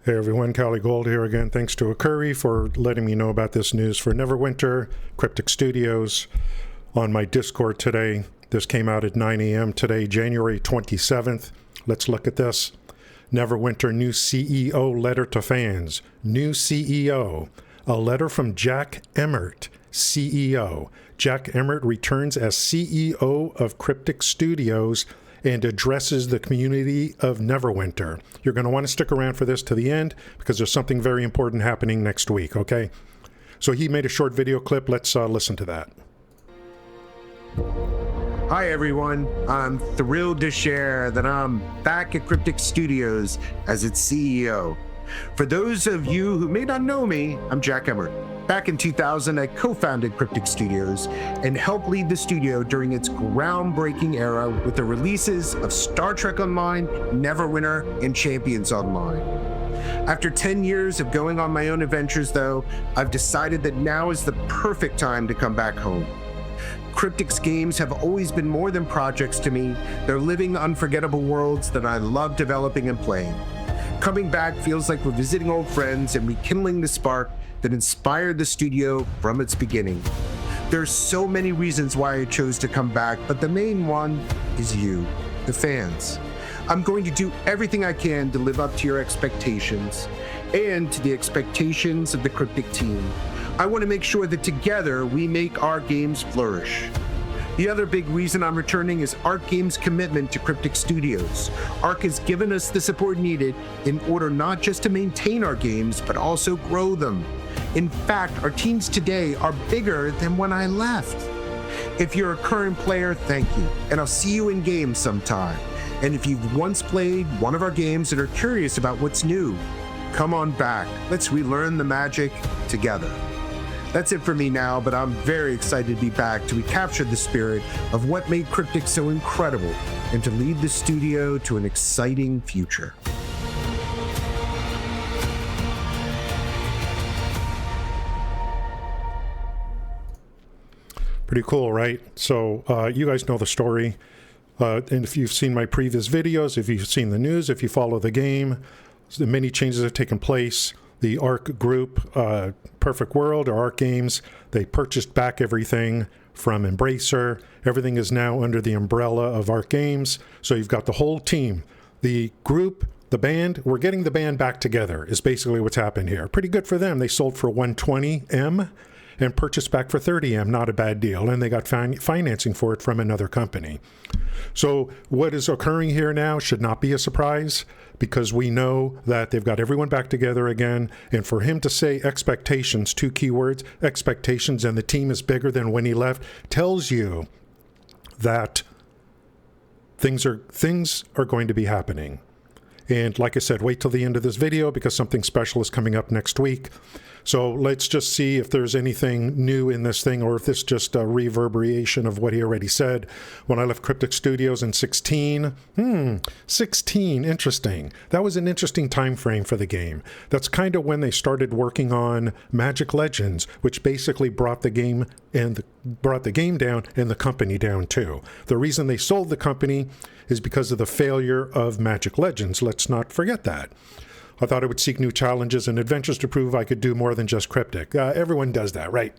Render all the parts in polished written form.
Hey everyone, Cali Gold here again. Thanks to Akuri for letting me know about this news for Neverwinter, Cryptic Studios on my Discord today. This came out at 9 a.m. today, January 27th. Let's look at this. Neverwinter new CEO letter to fans. New CEO. A letter from Jack Emmert, CEO. Jack Emmert returns as CEO of Cryptic Studios and addresses the community of Neverwinter. You're going to want to stick around for this to the end because there's something very important happening next week, okay? So he made a short video clip. Let's listen to that. Hi everyone, I'm thrilled to share that I'm back at Cryptic Studios as its CEO. For those of you who may not know me, I'm Jack Emmert. Back in 2000, I co-founded Cryptic Studios and helped lead the studio during its groundbreaking era with the releases of Star Trek Online, Neverwinter, and Champions Online. After 10 years of going on my own adventures though, I've decided that now is the perfect time to come back home. Cryptic's games have always been more than projects to me. They're living, unforgettable worlds that I love developing and playing. Coming back feels like we're visiting old friends and rekindling the spark that inspired the studio from its beginning. There's so many reasons why I chose to come back, but the main one is you, the fans. I'm going to do everything I can to live up to your expectations and to the expectations of the Cryptic team. I want to make sure that together we make our games flourish. The other big reason I'm returning is Arc Games' commitment to Cryptic Studios. Arc has given us the support needed in order not just to maintain our games, but also grow them. In fact, our teams today are bigger than when I left. If you're a current player, thank you, and I'll see you in games sometime. And if you've once played one of our games and are curious about what's new, come on back. Let's relearn the magic together. That's it for me now, but I'm very excited to be back to recapture the spirit of what made Cryptic so incredible and to lead the studio to an exciting future. Pretty cool, right? So you guys know the story. And if you've seen my previous videos, if you've seen the news, if you follow the game, many changes have taken place. The Arc Group, Perfect World, or Arc Games, they purchased back everything from Embracer. Everything is now under the umbrella of Arc Games. So you've got the whole team. The group, the band, we're getting the band back together is basically what's happened here. Pretty good for them. They sold for $120M and purchased back for $30M. Not a bad deal. And they got financing for it from another company. So what is occurring here now should not be a surprise, because we know that they've got everyone back together again. And for him to say expectations, two keywords, expectations, and the team is bigger than when he left, tells you that things are going to be happening. And like I said, wait till the end of this video because something special is coming up next week. So let's just see if there's anything new in this thing, or if this is just a reverberation of what he already said. When I left Cryptic Studios in 16, 16, interesting. That was an interesting time frame for the game. That's kind of when they started working on Magic Legends, which basically brought the game down and the company down too. The reason they sold the company is because of the failure of Magic Legends. Let's not forget that. I thought I would seek new challenges and adventures to prove I could do more than just Cryptic. Everyone does that, right?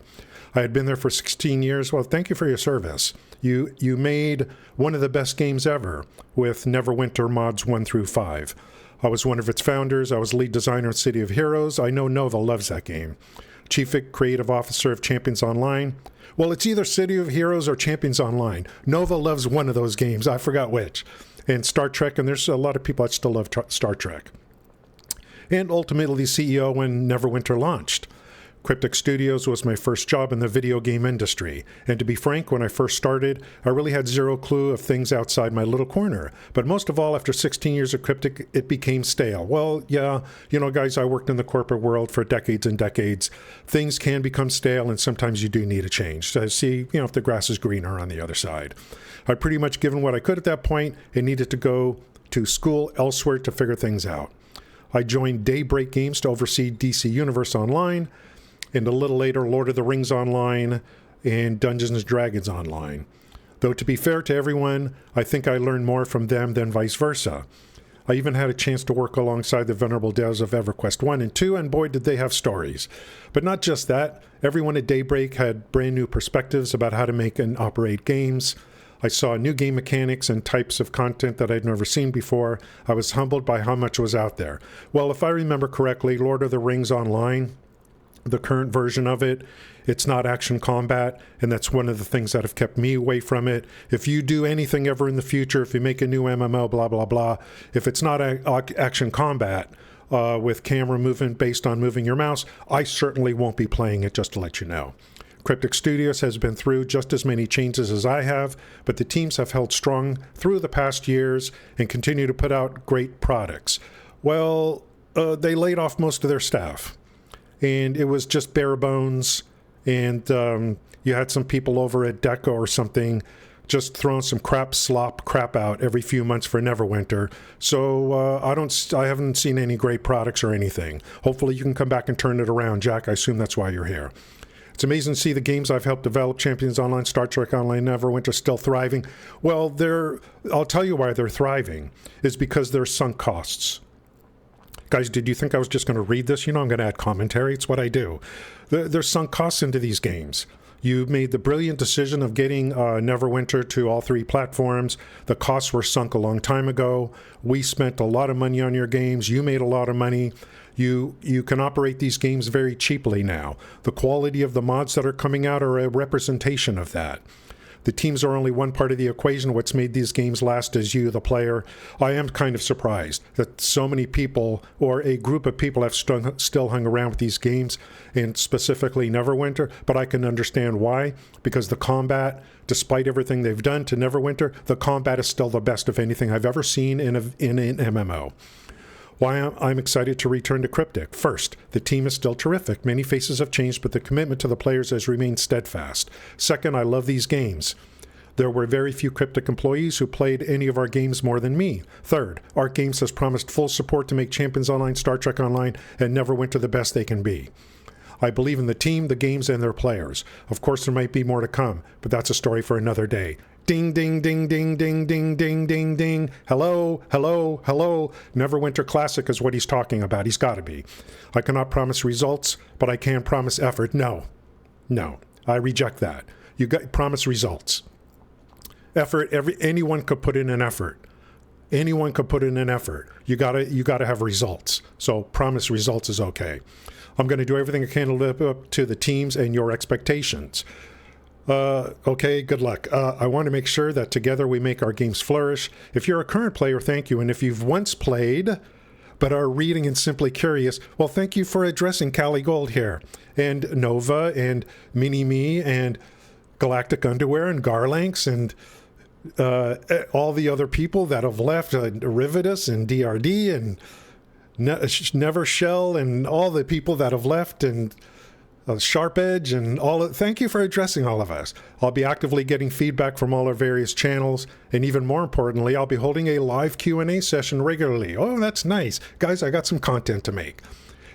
I had been there for 16 years. Well, thank you for your service. You made one of the best games ever with Neverwinter mods 1 through 5. I was one of its founders. I was lead designer at City of Heroes. I know Nova loves that game. Chief Creative Officer of Champions Online. Well, it's either City of Heroes or Champions Online. Nova loves one of those games. I forgot which. And Star Trek, and there's a lot of people that still love Star Trek. And ultimately CEO when Neverwinter launched. Cryptic Studios was my first job in the video game industry. And to be frank, when I first started, I really had zero clue of things outside my little corner. But most of all, after 16 years of Cryptic, it became stale. Well, yeah, you know, guys, I worked in the corporate world for decades and decades. Things can become stale, and sometimes you do need a change to see, you know, if the grass is greener on the other side. I'd pretty much given what I could at that point and needed to go to school elsewhere to figure things out. I joined Daybreak Games to oversee DC Universe Online, and a little later Lord of the Rings Online and Dungeons & Dragons Online. Though to be fair to everyone, I think I learned more from them than vice versa. I even had a chance to work alongside the venerable devs of EverQuest 1 and 2, and boy, did they have stories. But not just that, everyone at Daybreak had brand new perspectives about how to make and operate games. I saw new game mechanics and types of content that I'd never seen before. I was humbled by how much was out there. Well, if I remember correctly, Lord of the Rings Online, the current version of it, it's not action combat, and that's one of the things that have kept me away from it. If you do anything ever in the future, if you make a new MMO, blah, blah, blah, if it's not action combat with camera movement based on moving your mouse, I certainly won't be playing it, just to let you know. Cryptic Studios has been through just as many changes as I have, but the teams have held strong through the past years and continue to put out great products. Well, they laid off most of their staff, and it was just bare bones, and you had some people over at Deco or something just throwing some crap out every few months for Neverwinter. So I haven't seen any great products or anything. Hopefully you can come back and turn it around, Jack. I assume that's why you're here. It's amazing to see the games I've helped develop, Champions Online, Star Trek Online, Neverwinter, still thriving. Well, I'll tell you why they're thriving, is because they're sunk costs. Guys, did you think I was just going to read this? You know I'm going to add commentary. It's what I do. There's sunk costs into these games. You made the brilliant decision of getting Neverwinter to all 3 platforms. The costs were sunk a long time ago. We spent a lot of money on your games. You made a lot of money. You can operate these games very cheaply now. The quality of the mods that are coming out are a representation of that. The teams are only one part of the equation. What's made these games last is you, the player. I am kind of surprised that so many people, or a group of people, have still hung around with these games, and specifically Neverwinter, but I can understand why, because the combat, despite everything they've done to Neverwinter, the combat is still the best of anything I've ever seen in an MMO. Why I'm excited to return to Cryptic. First, the team is still terrific. Many faces have changed, but the commitment to the players has remained steadfast. Second, I love these games. There were very few Cryptic employees who played any of our games more than me. Third, Arc Games has promised full support to make Champions Online, Star Trek Online, and Neverwinter the best they can be. I believe in the team, the games, and their players. Of course, there might be more to come, but that's a story for another day. Ding, ding, ding, ding, ding, ding, ding, ding, ding. Hello, hello, hello. Neverwinter Classic is what he's talking about. He's got to be. I cannot promise results, but I can promise effort. No, I reject that. You got promise results. Effort. Anyone could put in an effort. Anyone could put in an effort. You gotta have results. So promise results is okay. I'm going to do everything I can to live up to the teams and your expectations. Okay, good luck. I want to make sure that together we make our games flourish. If you're a current player, thank you. And if you've once played but are reading and simply curious, well, thank you for addressing Cali Gold here, and Nova, and Mini-Me, and Galactic Underwear, and Garlanx, and all the other people that have left, Rividus, and DRD, and Never Shell, and all the people that have left, and Sharp Edge, and thank you for addressing all of us. I'll be actively getting feedback from all our various channels, and even more importantly, I'll be holding a live Q&A session regularly. Oh, that's nice. Guys, I got some content to make.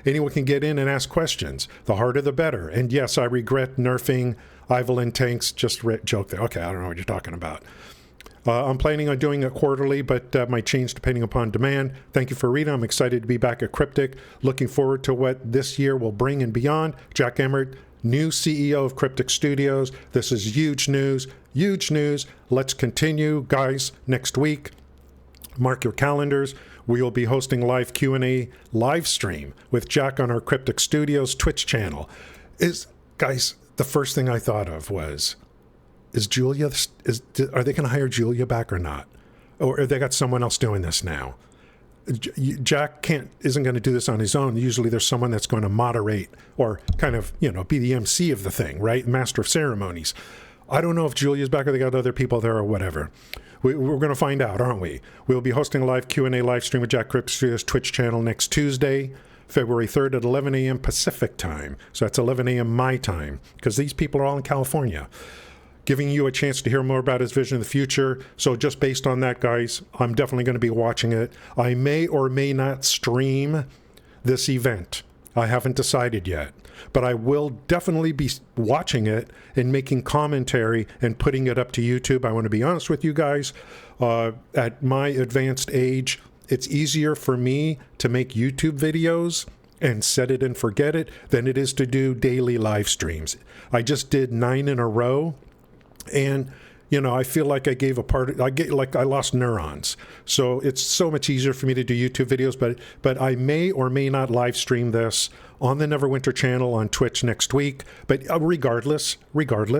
Anyone can get in and ask questions. The harder the better. And yes, I regret nerfing Invuln Tanks. Just joke there. Okay, I don't know what you're talking about. I'm planning on doing it quarterly, but might change depending upon demand. Thank you for reading. I'm excited to be back at Cryptic. Looking forward to what this year will bring and beyond. Jack Emmert, new CEO of Cryptic Studios. This is huge news, huge news. Let's continue, guys, next week. Mark your calendars. We will be hosting live Q&A live stream with Jack on our Cryptic Studios Twitch channel. Guys, the first thing I thought of was, are they going to hire Julia back or not? Or have they got someone else doing this now? Jack isn't going to do this on his own. Usually there's someone that's going to moderate or kind of, be the MC of the thing, right? Master of ceremonies. I don't know if Julia's back or they got other people there or whatever. We're going to find out, aren't we? We'll be hosting a live Q&A live stream with Jack Cryptic Studios Twitch channel next Tuesday, February 3rd at 11 a.m. Pacific time. So that's 11 a.m. my time, because these people are all in California. Giving you a chance to hear more about his vision of the future. So just based on that, guys, I'm definitely going to be watching it. I may or may not stream this event. I haven't decided yet. But I will definitely be watching it and making commentary and putting it up to YouTube. I want to be honest with you guys. At my advanced age, it's easier for me to make YouTube videos and set it and forget it than it is to do daily live streams. I just did 9 in a row, and I feel like I lost neurons. So it's so much easier for me to do YouTube videos, but I may or may not live stream this on the Neverwinter channel on Twitch next week. But regardless, here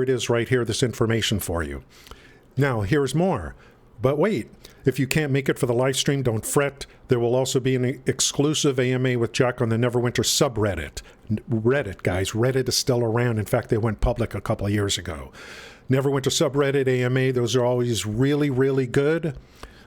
it is right here, this information for you. Now, here's more. But wait, if you can't make it for the live stream, don't fret. There will also be an exclusive AMA with Jack on the Neverwinter subreddit. Reddit, guys. Reddit is still around. In fact, they went public a couple of years ago. Neverwinter subreddit AMA, those are always really, really good.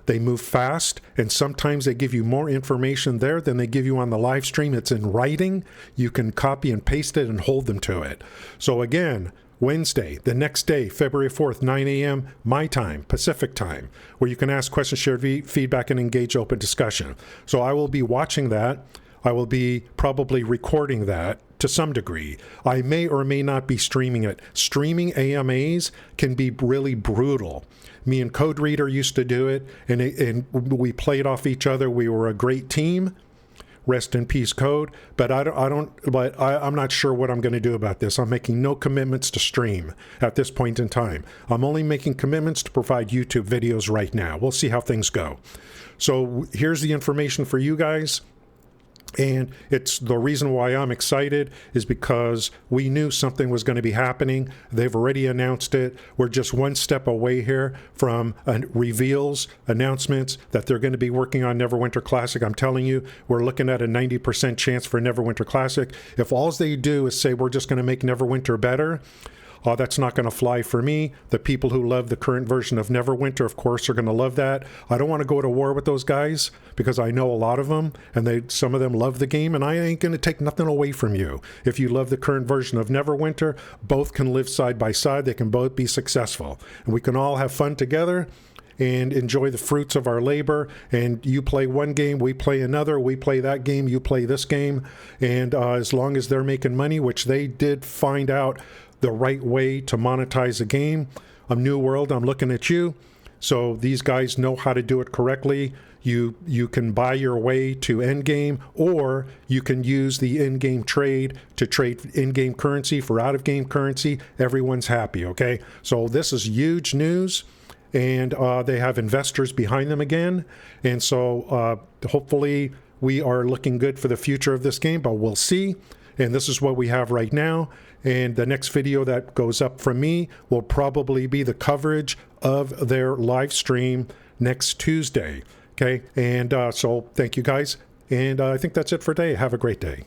They move fast, and sometimes they give you more information there than they give you on the live stream. It's in writing. You can copy and paste it and hold them to it. So again, Wednesday, the next day, February 4th, 9 a.m., my time, Pacific time, where you can ask questions, share feedback, and engage open discussion. So I will be watching that. I will be probably recording that to some degree. I may or may not be streaming it. Streaming AMAs can be really brutal. Me and Code Reader used to do it, and we played off each other. We were a great team. Rest in peace, Code. But I'm not sure what I'm going to do about this. I'm making no commitments to stream at this point in time. I'm only making commitments to provide YouTube videos right now. We'll see how things go. So here's the information for you guys. And it's the reason why I'm excited is because we knew something was going to be happening. They've already announced it. We're just one step away here from reveals, announcements that they're going to be working on Neverwinter Classic. I'm telling you, we're looking at a 90% chance for Neverwinter Classic. If all they do is say we're just going to make Neverwinter better, that's not going to fly for me. The people who love the current version of Neverwinter, of course, are going to love that. I don't want to go to war with those guys because I know a lot of them, and some of them love the game, and I ain't going to take nothing away from you. If you love the current version of Neverwinter, both can live side by side. They can both be successful, and we can all have fun together and enjoy the fruits of our labor. And you play one game, we play another, we play that game, you play this game, and as long as they're making money, which they did find out the right way to monetize a game. New World, I'm looking at you. So these guys know how to do it correctly. You can buy your way to endgame, or you can use the in-game trade to trade in-game currency for out-of-game currency. Everyone's happy, okay? So this is huge news, and they have investors behind them again. And so hopefully we are looking good for the future of this game, but we'll see. And this is what we have right now. And the next video that goes up from me will probably be the coverage of their live stream next Tuesday. Okay. And so thank you guys. And I think that's it for today. Have a great day.